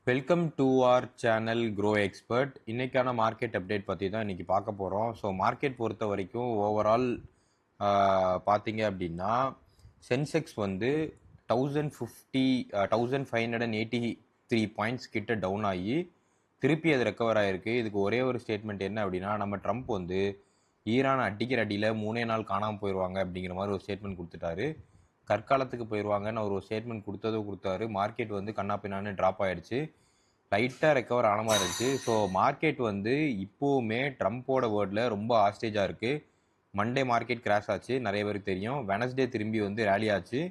Welcome to our channel grow expert. இன்னைக்கான market update பற்றி தான் இன்னைக்கு பார்க்க போகிறோம். ஸோ மார்க்கெட் பொறுத்த வரைக்கும் ஓவரால் பார்த்தீங்க அப்படின்னா சென்செக்ஸ் வந்து 1583 பாயிண்ட்ஸ் கிட்ட டவுன் ஆகி திருப்பி அது ரெக்கவர் ஆகிருக்கு. இதுக்கு ஒரே ஒரு ஸ்டேட்மெண்ட் என்ன அப்படின்னா, நம்ம ட்ரம்ப் வந்து ஈரான் அடிக்கிற அடியில் 3 நாள் காணாமல் போயிடுவாங்க அப்படிங்கிற மாதிரி ஒரு ஸ்டேட்மெண்ட் கொடுத்துட்டாரு. கற்காலத்துக்கு போயிடுவாங்கன்னு அவர் ஒரு ஸ்டேட்மெண்ட் கொடுத்தாரு. மார்க்கெட் வந்து கண்ணா பின்னான்னு ட்ராப் ஆயிடுச்சு. லைட்டாக ரெக்கவர் ஆன மாதிரி இருந்துச்சு. ஸோ மார்க்கெட் வந்து இப்போவுமே ட்ரம்ப்போட வேர்டில் ரொம்ப ஆஸ்டேஜாக இருக்குது. மண்டே மார்க்கெட் கிராஷ் ஆச்சு, நிறைய பேருக்கு தெரியும். வெனஸ்டே திரும்பி வந்து ரேலி ஆச்சு.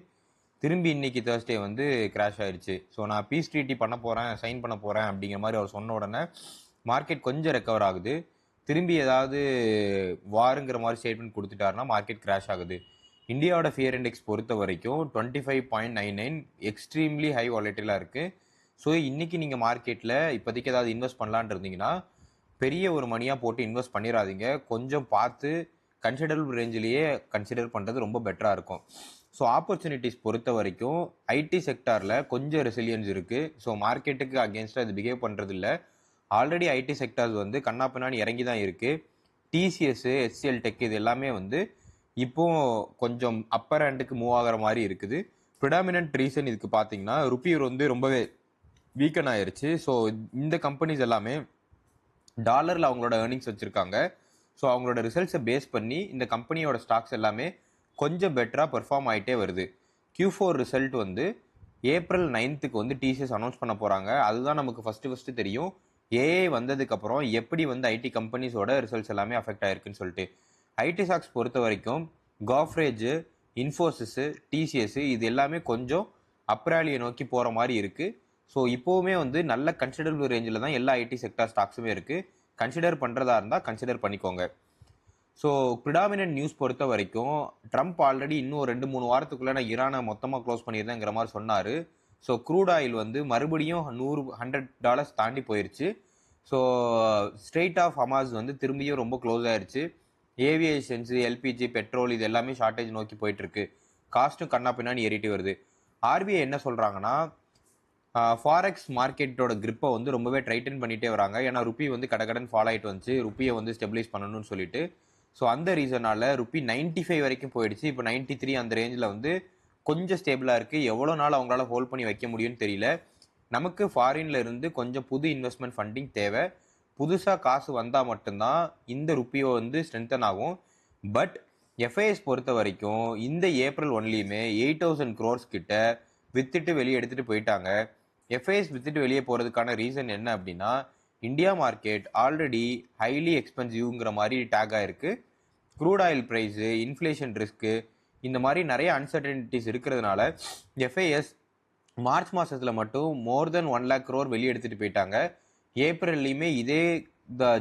திரும்பி இன்னைக்கு தேர்ஸ்டே வந்து கிராஷ் ஆயிடுச்சு. ஸோ நான் பீஸ் ட்ரீட்டி பண்ண போகிறேன், சைன் பண்ண போகிறேன் அப்படிங்கிற மாதிரி அவர் சொன்ன உடனே மார்க்கெட் கொஞ்சம் ரெக்கவர் ஆகுது. திரும்பி ஏதாவது வாருங்கிற மாதிரி ஸ்டேட்மெண்ட் கொடுத்துட்டாருன்னா மார்க்கெட் கிராஷ் ஆகுது. இந்தியாவோட ஃபியர் இண்டெக்ஸ் பொறுத்த வரைக்கும் 25.99 எக்ஸ்ட்ரீம்லி ஹை வாலட்டிலாக இருக்குது. ஸோ இன்றைக்கி நீங்கள் மார்க்கெட்டில் இப்போதைக்கு ஏதாவது இன்வெஸ்ட் பண்ணலான் இருந்தீங்கன்னா பெரிய ஒரு மணியாக போட்டு இன்வெஸ்ட் பண்ணிடாதீங்க. கொஞ்சம் பார்த்து கன்சிடரபிள் ரேஞ்சிலேயே கன்சிடர் பண்ணுறது ரொம்ப பெட்டராக இருக்கும். ஸோ ஆப்பர்ச்சுனிட்டிஸ் பொறுத்த வரைக்கும் ஐடி செக்டாரில் கொஞ்சம் ரெசிலியன்ஸ் இருக்குது. ஸோ மார்க்கெட்டுக்கு அகேன்ஸ்டாக இது பிஹேவ் பண்ணுறது இல்லை. ஆல்ரெடி ஐடி செக்டார்ஸ் வந்து கண்ணா பின்னாடி இறங்கி தான் இருக்குது. டிசிஎஸ், HCL டெக் இது எல்லாமே வந்து இப்போ கொஞ்சம் அப்பர் ஹேண்டுக்கு மூவ் ஆகிற மாதிரி இருக்குது. ப்ரிடாமினன்ட் ரீசன் இதுக்கு பார்த்தீங்கன்னா ருப்பி வந்து ரொம்பவே வீக்கன் ஆயிருச்சு. ஸோ இந்த கம்பெனிஸ் எல்லாமே டாலரில் அவங்களோட ஏர்னிங்ஸ் வச்சுருக்காங்க. ஸோ அவங்களோட ரிசல்ட்ஸை பேஸ் பண்ணி இந்த கம்பெனியோட ஸ்டாக்ஸ் எல்லாமே கொஞ்சம் பெட்டராக பெர்ஃபார்ம் ஆகிட்டே வருது. Q4 ரிசல்ட் வந்து April 9th வந்து டிசிஎஸ் அனௌன்ஸ் பண்ண போகிறாங்க. அதுதான் நமக்கு ஃபஸ்ட்டு தெரியும். ஏஐ வந்ததுக்கப்புறம் எப்படி வந்து ஐடி கம்பெனிஸோட ரிசல்ட்ஸ் எல்லாமே அஃபெக்ட் ஆயிருக்குன்னு சொல்லிட்டு. ஐடி ஸ்டாக்ஸ் பொறுத்த வரைக்கும் காஃப்ரேஜ், இன்ஃபோசிஸ், டிசிஎஸ் இது எல்லாமே கொஞ்சம் அப்ராலியை நோக்கி போகிற மாதிரி இருக்குது. ஸோ இப்போவுமே வந்து நல்ல கன்சிடரபிள் ரேஞ்சில் தான் எல்லா ஐடி செக்டார் ஸ்டாக்ஸுமே இருக்குது. கன்சிடர் பண்ணுறதா இருந்தால் கன்சிடர் பண்ணிக்கோங்க. ஸோ ப்ரிடாமினன்ட் நியூஸ் பொறுத்த வரைக்கும் ட்ரம்ப் ஆல்ரெடி இன்னும் 2-3 வாரத்துக்குள்ளே நான் ஈரானை மொத்தமாக க்ளோஸ் பண்ணியிருந்தேங்கிற மாதிரி சொன்னார். ஸோ க்ரூட் ஆயில் வந்து மறுபடியும் $100 தாண்டி போயிடுச்சு. ஸோ ஸ்ட்ரெயிட் ஆஃப் ஹமாஸ் வந்து திரும்பியும் ரொம்ப க்ளோஸ் ஆயிடுச்சு. ஏவியேஷன்ஸு, எல்பிஜி, பெட்ரோல் இது எல்லாமே ஷார்ட்டேஜ் நோக்கி போயிட்டுருக்கு. காஸ்ட்டும் கண்ணா பின்னாடி ஏறிட்டு வருது. ஆர்பிஐ என்ன சொல்கிறாங்கன்னா, ஃபாரெக்ஸ் மார்க்கெட்டோட கிரிப்பை வந்து ரொம்பவே டைட்டன் பண்ணிகிட்டே வராங்க. ஏன்னா ருப்பி வந்து கடகடன் ஃபால் ஆகிட்டு வந்துச்சு, ருப்பியை வந்து ஸ்டெபிலைஸ் பண்ணணும்னு சொல்லிட்டு. ஸோ அந்த ரீசனால் ருப்பி 95 வரைக்கும் போயிடுச்சு. இப்போ 93 அந்த ரேஞ்சில் வந்து கொஞ்சம் ஸ்டேபிளாக இருக்குது. எவ்வளோ நாள் அவங்களால ஹோல்ட் பண்ணி வைக்க முடியும்னு தெரியல. நமக்கு ஃபாரின்ல இருந்து கொஞ்சம் புது இன்வெஸ்ட்மெண்ட் ஃபண்டிங் தேவை. புதுசாக காசு வந்தால் மட்டும்தான் இந்த ருப்பியோ வந்து ஸ்ட்ரென்தன் ஆகும். பட் எஃப்ஐஎஸ் பொறுத்த வரைக்கும் இந்த ஏப்ரல் ஒன்லியுமே 8,000 crores கிட்ட வித்துட்டு வெளியே எடுத்துகிட்டு போயிட்டாங்க. எஃப்ஐஎஸ் வித்துட்டு வெளியே போகிறதுக்கான ரீசன் என்ன அப்படின்னா, இந்தியா மார்க்கெட் ஆல்ரெடி ஹைலி எக்ஸ்பென்சிவ்ங்கிற மாதிரி டேக் ஆகிருக்கு. Crude oil price, inflation risk இந்த மாதிரி நிறைய அன்சர்டனிட்டிஸ் இருக்கிறதுனால எஃப்ஐஎஸ் மார்ச் மாதத்தில் மட்டும் மோர் தென் 1 lakh crore வெளியே எடுத்துகிட்டு போயிட்டாங்க. ஏப்ரல்லையுமே இதே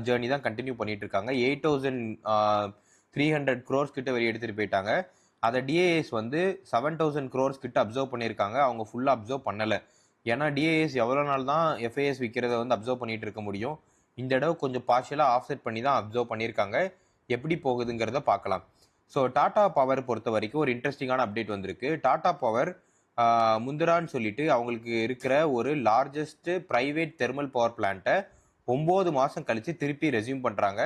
ஜேர்னி தான் கண்டினியூ பண்ணிட்டு இருக்காங்க. 8,300 crores கிட்ட வெளியே எடுத்துகிட்டு போயிட்டாங்க. அதை டிஏஎஸ் வந்து 7,000 crores கிட்ட அப்சர்வ் பண்ணியிருக்காங்க. அவங்க ஃபுல்லாக அப்சர்வ் பண்ணலை. ஏன்னா டிஏஎஸ் எவ்வளோ நாள் தான் எஃப்ஐஎஸ் விற்கிறத வந்து அப்சர்வ் பண்ணிட்டு இருக்க முடியும். இந்த தடவை கொஞ்சம் பார்ஷியலாக ஆஃப்செட் பண்ணி தான் அப்சர்வ் பண்ணியிருக்காங்க. எப்படி போகுதுங்கிறத பார்க்கலாம். ஸோ டாடா பவர் பொறுத்த வரைக்கும் ஒரு இன்ட்ரெஸ்டிங்கான அப்டேட் வந்திருக்கு. டாடா பவர் முந்திரான்னு சொல்லிட்டு அவங்களுக்கு இருக்கிற ஒரு லார்ஜஸ்ட் ப்ரைவேட் தெர்மல் பவர் பிளான்ட்டை 9 மாதம் கழித்து திருப்பி ரெஸ்யூம் பண்ணுறாங்க.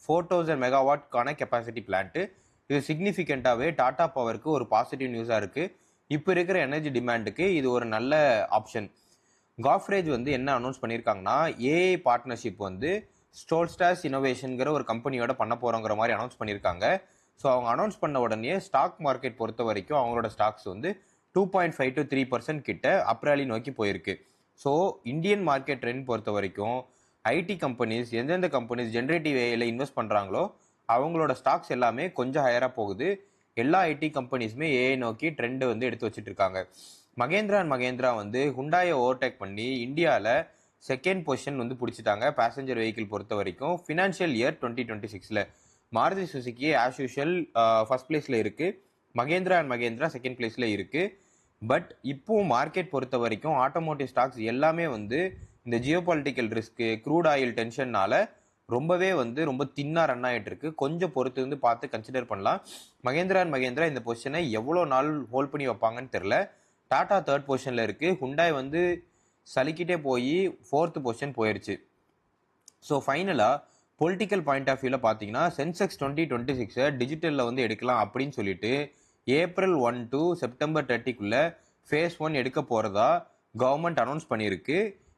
4,000 மெகாவாட்கான கெப்பாசிட்டி பிளான்ட்டு. இது சிக்னிஃபிகண்ட்டாகவே டாடா பவருக்கு ஒரு பாசிட்டிவ் நியூஸாக இருக்குது. இப்போ இருக்கிற எனர்ஜி டிமாண்டுக்கு இது ஒரு நல்ல ஆப்ஷன். காஃப்ரேஜ் வந்து என்ன அனௌன்ஸ் பண்ணியிருக்காங்கன்னா, ஏஐ பார்ட்னர்ஷிப் வந்து ஸ்டோல்ஸ்டாஸ் இனோவேஷனுங்கிற ஒரு கம்பெனியோட பண்ண போகிறோங்கிற மாதிரி அனௌன்ஸ் பண்ணியிருக்காங்க. ஸோ அவங்க அனௌன்ஸ் பண்ண உடனே ஸ்டாக் மார்க்கெட் பொறுத்த வரைக்கும் அவங்களோட ஸ்டாக்ஸ் வந்து 2.5 to 3% கிட்ட அப்ராலி நோக்கி போயிருக்கு. ஸோ இந்தியன் மார்க்கெட் ட்ரெண்ட் பொறுத்த வரைக்கும் ஐடி கம்பெனிஸ் எந்தெந்த கம்பெனிஸ் ஜென்ரேட்டிவ் ஏஐல இன்வெஸ்ட் பண்ணுறாங்களோ அவங்களோட ஸ்டாக்ஸ் எல்லாமே கொஞ்சம் ஹையராக போகுது. எல்லா ஐடி கம்பெனிஸுமே ஏஐ நோக்கி ட்ரெண்டு வந்து எடுத்து வச்சுட்டு இருக்காங்க. மகேந்திரா அண்ட் மகேந்திரா வந்து ஹுண்டாயை ஓவர்டேக் பண்ணி இந்தியாவில் செகண்ட் பொசிஷன் வந்து பிடிச்சிட்டாங்க பேசஞ்சர் வெஹிக்கிள் பொறுத்த வரைக்கும். Financial year 2026 Maruti Suzuki as usual first பிளேஸில் இருக்குது. மகேந்திரா அண்ட் மகேந்திரா செகண்ட் பிளேஸில் இருக்குது. பட் இப்போ மார்க்கெட் பொறுத்த வரைக்கும் ஆட்டோமோட்டிவ் ஸ்டாக்ஸ் எல்லாமே வந்து இந்த ஜியோபாலிட்டிக்கல் ரிஸ்க்கு, க்ரூட் ஆயில் டென்ஷன்னால ரொம்பவே வந்து ரொம்ப தின்னாக ரன் ஆகிட்டு இருக்கு. கொஞ்சம் பொறுத்து வந்து பார்த்து கன்சிடர் பண்ணலாம். மகேந்திரா அண்ட் மகேந்திரா இந்த பொசிஷனை எவ்வளோ நாள் ஹோல்ட் பண்ணி வைப்பாங்கன்னு தெரில. டாடா தேர்ட் பொசிஷனில் இருக்குது. ஹுண்டாய் வந்து சலிக்கிட்டே போய் 4th பொசிஷன் போயிருச்சு. ஸோ ஃபைனலாக பொலிட்டிக்கல் பாயிண்ட் ஆஃப் வியூவில் பார்த்தீங்கன்னா சென்செக்ஸ் 2026 டிஜிட்டலில் வந்து எடுக்கலாம் அப்படின்னு சொல்லிட்டு April 1 to September 30க்குள்ள phase 1 எடுக்க போகிறதா கவர்மெண்ட் அனௌன்ஸ் பண்ணியிருக்கு.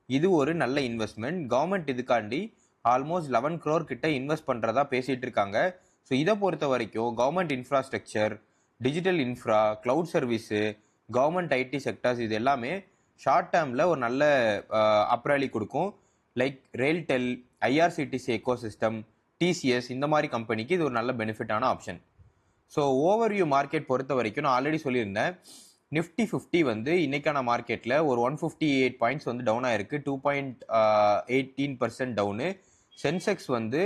இது ஒரு நல்ல இன்வெஸ்ட்மெண்ட். கவர்மெண்ட் இதுக்காண்டி ஆல்மோஸ்ட் 11 crore கிட்ட இன்வெஸ்ட் பண்ணுறதா பேசிகிட்டு இருக்காங்க. ஸோ இதை பொறுத்த வரைக்கும் government infrastructure, digital infra, cloud service, government ID sectors இது எல்லாமே ஷார்ட் டேர்மில் ஒரு நல்ல அப்ராலி கொடுக்கும். Like RailTel, IRCTC ecosystem, TCS இந்த மாதிரி கம்பெனிக்கு இது ஒரு நல்ல பெனிஃபிட்டான ஆப்ஷன். ஸோ ஓவர்வியூ மார்க்கெட் பொறுத்த வரைக்கும் நான் ஆல்ரெடி சொல்லியிருந்தேன், நிஃப்டி 50 வந்து இன்னைக்கான மார்க்கெட்டில் ஒரு 158 பாயிண்ட்ஸ் வந்து டவுன் ஆயிருக்கு, 2.18% டவுனு. சென்செக்ஸ் வந்து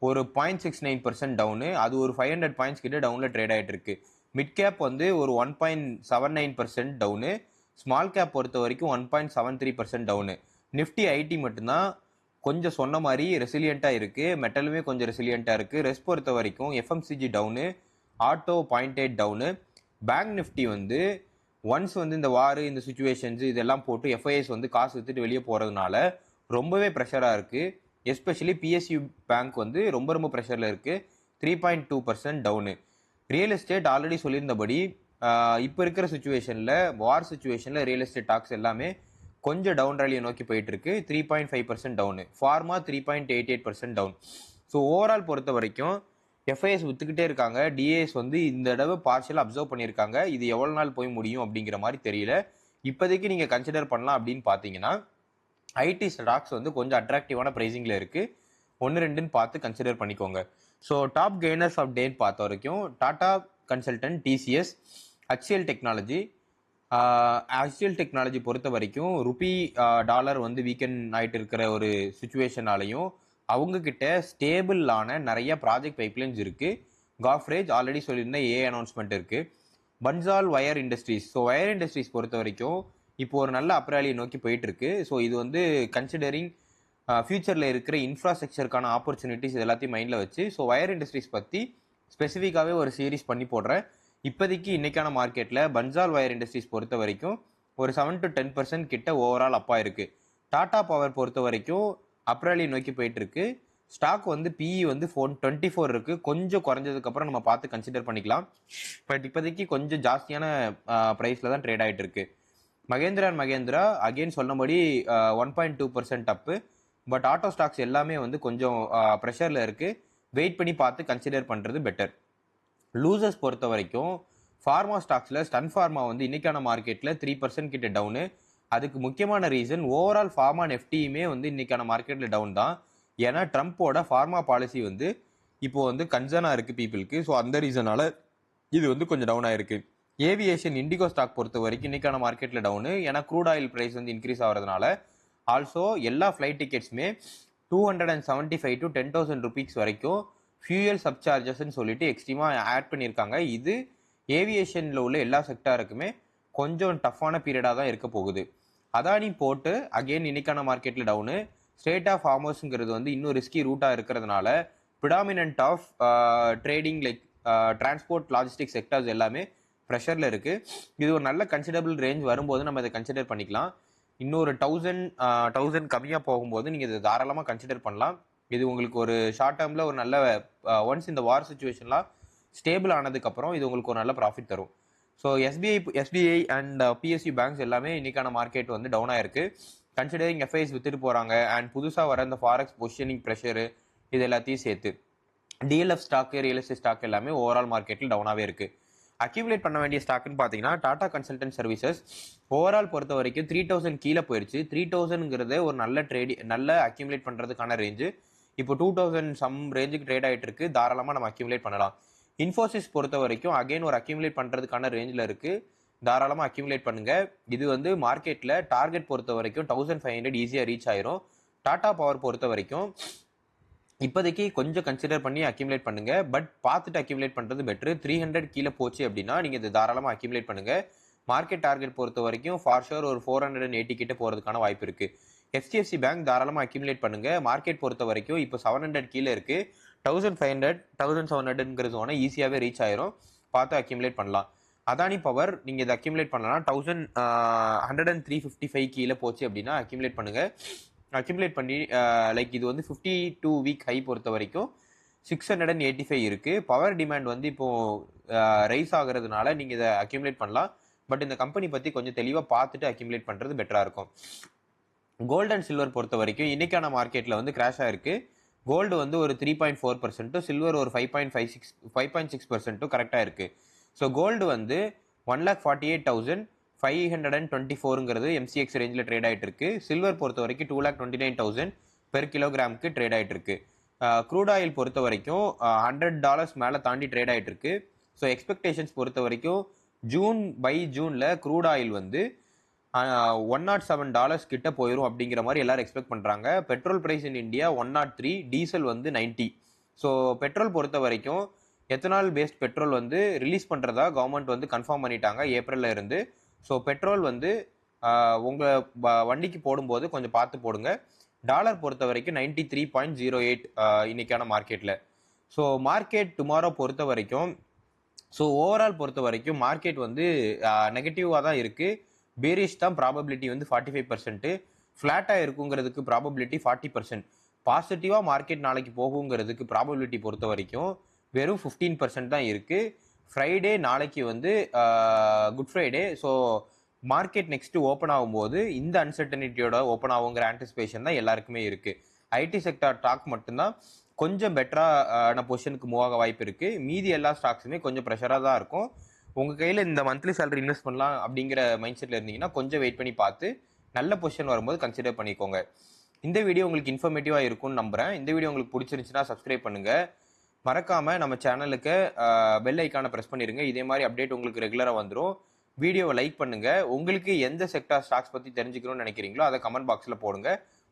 ஒரு 0.69% டவுனு, அது ஒரு 500 பாயிண்ட்ஸ் கிட்ட டவுனில் ட்ரேட் ஆகிட்டு இருக்கு. மிட் கேப் வந்து ஒரு 1.79% டவுனு, ஸ்மால் கேப் பொறுத்த வரைக்கும் 1.73% டவுனு. நிஃப்டி ஐடி மட்டும்தான் கொஞ்சம் சொன்ன மாதிரி ரெசிலியண்ட்டாக இருக்குது, மெட்டலுமே கொஞ்சம் ரெசிலியண்ட்டாக இருக்குது. ரெஸ்ட் பொறுத்த வரைக்கும் FMCG down, auto 0.8 down. Bank Nifty வந்து ஒன்ஸ் வந்து இந்த வார், இந்த சுச்சுவேஷன்ஸ் இதெல்லாம் போட்டு எஃப்ஐஎஸ் வந்து காசு வித்துட்டு வெளியே போகிறதுனால ரொம்பவே ப்ரெஷராக இருக்குது. எஸ்பெஷலி பிஎஸ்யூ பேங்க் வந்து ரொம்ப ப்ரெஷரில் இருக்குது, 3.2% டவுனு. ரியல் எஸ்டேட் ஆல்ரெடி சொல்லியிருந்தபடி இப்போ இருக்கிற சுச்சுவேஷனில், வார் சுச்சுவேஷனில் ரியல் எஸ்டேட் டாக்ஸ் எல்லாமே கொஞ்சம் டவுன் ரேலியை நோக்கி போயிட்டு இருக்கு, 3.5% down. Pharma 3.88% down. So overall பொறுத்த வரைக்கும் எஃப்ஐஎஸ் வித்துக்கிட்டே இருக்காங்க. டிஏஎஸ் வந்து இந்த தடவை பார்ஷியலாக அப்சர்வ் பண்ணியிருக்காங்க. இது எவ்வளோ நாள் போய் முடியும் அப்படிங்கிற மாதிரி தெரியல. இப்போதைக்கு நீங்கள் கன்சிடர் பண்ணலாம் அப்படின்னு பார்த்தீங்கன்னா ஐடி ஸ்டாக்ஸ் வந்து கொஞ்சம் அட்ராக்டிவான ப்ரைஸிங்கில் இருக்குது. 1-2ன்னு பார்த்து கன்சிடர் பண்ணிக்கோங்க. ஸோ டாப் கெய்னர்ஸ் ஆஃப் டேன்னு பார்த்த வரைக்கும் Tata consultant, TCS, HCL technology. HCL technology பொறுத்த வரைக்கும் ருபி டாலர் வந்து வீக்கெண்ட் ஆகிட்டு இருக்கிற ஒரு சுச்சுவேஷனாலையும் அவங்கக்கிட்ட ஸ்டேபிளான நிறைய ப்ராஜெக்ட் பைப்லைன்ஸ் இருக்குது. காஃப்ரேஜ் ஆல்ரெடி சொல்லியிருந்த அனௌன்ஸ்மெண்ட் இருக்குது. Bansal wire industries. So wire industries பொறுத்த வரைக்கும் இப்போ ஒரு நல்ல அப்ராலியை நோக்கி போயிட்டுருக்கு. ஸோ இது வந்து கன்சிடரிங் ஃபியூச்சரில் இருக்கிற இன்ஃப்ராஸ்ட்ரக்சருக்கான ஆப்பர்ச்சுனிட்டிஸ் இது எல்லாத்தையும் மைண்டில் வச்சு ஸோ வயர் இண்டஸ்ட்ரீஸ் பற்றி ஸ்பெசிஃபிக்காகவே ஒரு சீரீஸ் பண்ணி போடுறேன். இப்போதைக்கு இன்றைக்கான மார்க்கெட்டில் பன்சால் வயர் இண்டஸ்ட்ரீஸ் பொறுத்த வரைக்கும் ஒரு 7 to 10% கிட்ட ஓவரால் அப்பா இருக்குது. டாடா பவர் பொறுத்த வரைக்கும் அப்ராலியை நோக்கி போயிட்டுருக்கு. ஸ்டாக் வந்து பிஇ வந்து 24 இருக்குது. கொஞ்சம் குறைஞ்சதுக்கப்புறம் நம்ம பார்த்து கன்சிடர் பண்ணிக்கலாம். பட் இப்போதைக்கு கொஞ்சம் ஜாஸ்தியான ப்ரைஸில் தான் ட்ரேட் ஆகிட்டு இருக்கு. மகேந்திரா அண்ட் மகேந்திரா அகெயின் சொன்னபடி 1.2% அப்பு. பட் ஆட்டோ ஸ்டாக்ஸ் எல்லாமே வந்து கொஞ்சம் ப்ரெஷரில் இருக்குது. வெயிட் பண்ணி பார்த்து கன்சிடர் பண்ணுறது பெட்டர். லூசர்ஸ் பொறுத்த வரைக்கும் ஃபார்மா ஸ்டாக்ஸில் ஸ்டன் ஃபார்மா வந்து இன்றைக்கான மார்க்கெட்டில் 3% கிட்ட டவுனு. அதுக்கு முக்கியமான ரீசன் ஓவரால் ஃபார்மா நெஃப்டியுமே வந்து இன்றைக்கான மார்க்கெட்டில் டவுன் தான். ஏன்னா ட்ரம்ப்போட ஃபார்மா பாலிசி வந்து இப்போது வந்து கன்சர்னாக இருக்குது பீப்புளுக்கு. ஸோ அந்த ரீசனால் இது வந்து கொஞ்சம் டவுன் ஆகிருக்கு. ஏவியேஷன் இண்டிகோ ஸ்டாக் பொறுத்த வரைக்கும் இன்றைக்கான மார்க்கெட்டில் டவுனு. ஏன்னா க்ரூட் ஆயில் ப்ரைஸ் வந்து இன்க்ரீஸ் ஆகிறதுனால. ஆல்சோ எல்லா ஃப்ளைட் டிக்கெட்ஸுமே 275 to 10,000 ருபீஸ் வரைக்கும் ஃபியூயல் சப்சார்ஜஸ்ன்னு சொல்லிட்டு எக்ஸ்ட்ரீமாக ஆட் பண்ணியிருக்காங்க. இது ஏவியேஷனில் உள்ள எல்லா செக்டாருக்குமே கொஞ்சம் டஃப்பான பீரியடாக தான் இருக்க போகுது. அதானி போட்டு அகெயின் இன்னைக்கான மார்க்கெட்டில் டவுனு. ஸ்டேட் ஆஃப் ஹார்மோஸுங்கிறது வந்து இன்னும் ரிஸ்கி ரூட்டாக இருக்கிறதுனால predominant of trading like transport, logistic sectors எல்லாமே ப்ரெஷரில் இருக்குது. இது ஒரு நல்ல கன்சிடரபிள் ரேஞ்ச் வரும்போது நம்ம இதை கன்சிடர் பண்ணிக்கலாம். இன்னொரு 1000 கம்மியாக போகும்போது நீங்கள் இதை தாராளமாக கன்சிடர் பண்ணலாம். இது உங்களுக்கு ஒரு ஷார்ட் டேர்மில் ஒரு நல்ல ஒன்ஸ் இந்த வார் சுச்சுவேஷன்லாம் ஸ்டேபிள் ஆனதுக்கப்புறம் இது உங்களுக்கு ஒரு நல்ல ப்ராஃபிட் தரும். So SBI and PSU banks எல்லாமே இன்றைக்கான மார்க்கெட் வந்து டவுன் ஆயிருக்கு. கன்சிடரிங் எஃப்ஐஎஸ் வித்துட்டு போகிறாங்க அண்ட் புதுசாக வர இந்த ஃபாரெக்ஸ் பொசிஷனிங் ப்ரெஷரு இது எல்லாத்தையும் சேர்த்து DLF stock, real estate stock எல்லாமே ஓவரால் மார்க்கெட்டில் டவுனாகவே இருக்குது. அக்யூமுலேட் பண்ண வேண்டிய ஸ்டாக்குன்னு பார்த்தீங்கன்னா டாடா கன்சல்டன்ட் சர்வீசஸ் ஓவரால் பொறுத்த வரைக்கும் 3000 கீழே போயிடுச்சு. 3000ங்கிறது ஒரு நல்ல அக்யூமுலேட் பண்ணுறதுக்கான ரேஞ்சு. இப்போ 2000 சம் ரேஞ்சுக்கு ட்ரேட் ஆகிட்டு இருக்கு. தாராளமாக நம்ம அக்யூமுலேட் பண்ணலாம். இன்ஃபோசிஸ் பொறுத்த வரைக்கும் அகைன் ஒரு அக்யூமுலேட் பண்ணுறதுக்கான ரேஞ்சில் இருக்குது. தாராளமாக அக்யூமுலேட் பண்ணுங்கள். இது வந்து மார்க்கெட்டில் டார்கெட் பொறுத்த வரைக்கும் 1500 ஈஸியாக ரீச் ஆயிரும். டாடா பவர் பொறுத்த வரைக்கும் இப்போதைக்கு கொஞ்சம் கன்சிடர் பண்ணி அக்யூமுலேட் பண்ணுங்கள். பட் பார்த்துட்டு அக்யூமுலேட் பண்ணுறது பெட்ரு. 300 கீழே போச்சு அப்படின்னா நீங்கள் இது தாராளமாக அக்யூமுலேட் பண்ணுங்கள். மார்க்கெட் டார்கெட் பொறுத்த வரைக்கும் ஃபார் ஷோர் ஒரு 480 கிட்ட போகிறதுக்கான வாய்ப்பு இருக்குது. HDFC பேங்க் தாராளமாக அக்யூமுலேட் பண்ணுங்கள். மார்க்கெட் பொறுத்த வரைக்கும் இப்போ 700 கீழே இருக்குது. 1500 1700ங்கிற ஜோனை ஈஸியாகவே ரீச் ஆயிரும். பார்த்து அக்யூமுலேட் பண்ணலாம். அதானி பவர் நீங்கள் இதை அக்யூமுலேட் பண்ணலாம். 1103.55 கீழே போச்சு அப்படின்னா அக்யூமுலேட் பண்ணுங்க. அக்யூமுலேட் பண்ணி லைக் இது வந்து 52 வீக் ஹை பொறுத்த வரைக்கும் 685 இருக்கு. பவர் டிமாண்ட் வந்து இப்போ ரைஸ் ஆகுறதுனால நீங்கள் இதை அக்யூமுலேட் பண்ணலாம். பட் இந்த கம்பெனி பற்றி கொஞ்சம் தெளிவாக பார்த்துட்டு அக்யூமுலேட் பண்ணுறது பெட்டராக இருக்கும். கோல்டு அண்ட் சில்வர் பொறுத்த வரைக்கும் இன்னைக்கான மார்க்கெட்டில் வந்து கிராஷ் ஆயிருக்கு. கோல்டு வந்து ஒரு 3.4%, சில்வர் ஒரு 5.6% கரெக்டாக இருக்குது. ஸோ கோல்டு வந்து 1,48,524ங்கிறது எம்சிஎக்ஸ் ரேஞ்சில் ட்ரேட் ஆகிட்டு இருக்கு. சில்வர் பொறுத்த வரைக்கும் 2,29,000 பெர் கிலோகிராமுக்கு ட்ரேட் ஆகிட்டு இருக்கு. க்ரூட் ஆயில் பொறுத்த வரைக்கும் $100 மேலே தாண்டி ட்ரேட் ஆகிட்டு இருக்கு. ஸோ எக்ஸ்பெக்டேஷன்ஸ் பொறுத்த வரைக்கும் ஜூனில் க்ரூட் ஆயில் வந்து $107 கிட்ட போயிடும் அப்படிங்கிற மாதிரி எல்லாரும் எக்ஸ்பெக்ட் பண்ணுறாங்க. Petrol price in India 103, diesel வந்து 90. ஸோ பெட்ரோல் பொறுத்த வரைக்கும் எத்தனால் பேஸ்ட் பெட்ரோல் வந்து ரிலீஸ் பண்ணுறதா கவர்மெண்ட் வந்து கன்ஃபார்ம் பண்ணிட்டாங்க ஏப்ரலில் இருந்து. ஸோ பெட்ரோல் வந்து உங்கள் வண்டிக்கு போடும்போது கொஞ்சம் பார்த்து போடுங்க. டாலர் பொறுத்த வரைக்கும் 93.08 இன்னைக்கான மார்க்கெட்டில். ஸோ மார்க்கெட் டுமாரோ பொறுத்த வரைக்கும் ஓவரால் பொறுத்த வரைக்கும் மார்க்கெட் வந்து நெகட்டிவாக தான் இருக்குது. பேரிஷ் தான் ப்ராபபிலிட்டி வந்து 45%, ஃப்ளாட்டாக இருக்குங்கிறதுக்கு ப்ராபபிலிட்டி 40%, பாசிட்டிவாக மார்க்கெட் நாளைக்கு போகுங்கிறதுக்கு ப்ராபபிலிட்டி பொறுத்த வரைக்கும் வெறும் 15% தான் இருக்குது. ஃப்ரைடே நாளைக்கு வந்து good Friday. So market next open ஆகும்போது இந்த அன்சர்டனிட்டியோட ஓப்பன் ஆகுங்கிற ஆன்டிசிபேஷன் தான் எல்லாருக்குமே இருக்குது. ஐடி செக்டார் ஸ்டாக் மட்டும்தான் கொஞ்சம் பெட்டரான பொசிஷனுக்கு மூவ் ஆக வாய்ப்பு இருக்குது. மீதி எல்லா ஸ்டாக்ஸுமே கொஞ்சம் ப்ரெஷராக தான் இருக்கும். உங்கள் கையில் இந்த மந்த்லி சேலரி இன்வெஸ்ட் பண்ணலாம் அப்படிங்கிற மைண்ட் செட்டில் இருந்தீங்கன்னா கொஞ்சம் வெயிட் பண்ணி பார்த்து நல்ல பொசிஷன் வரும்போது கன்சிடர் பண்ணிக்கோங்க. இந்த வீடியோ உங்களுக்கு இன்ஃபர்மேட்டிவாக இருக்கும்னு நம்புகிறேன். இந்த வீடியோ உங்களுக்கு பிடிச்சிருந்துச்சுன்னா சப்ஸ்கிரைப் பண்ணுங்கள். மறக்காமல் நம்ம சேனலுக்கு பெல் ஐக்கானை ப்ரெஸ் பண்ணிடுங்க. இதே மாதிரி அப்டேட் உங்களுக்கு ரெகுலராக வந்துடும். வீடியோவை லைக் பண்ணுங்கள். உங்களுக்கு எந்த செக்டார் ஸ்டாக்ஸ் பற்றி தெரிஞ்சுக்கணும்னு நினைக்கிறீங்களோ அதை கமெண்ட் பாக்ஸில் போடுங்க.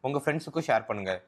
உங்கள் ஃப்ரெண்ட்ஸுக்கும் ஷேர் பண்ணுங்கள்.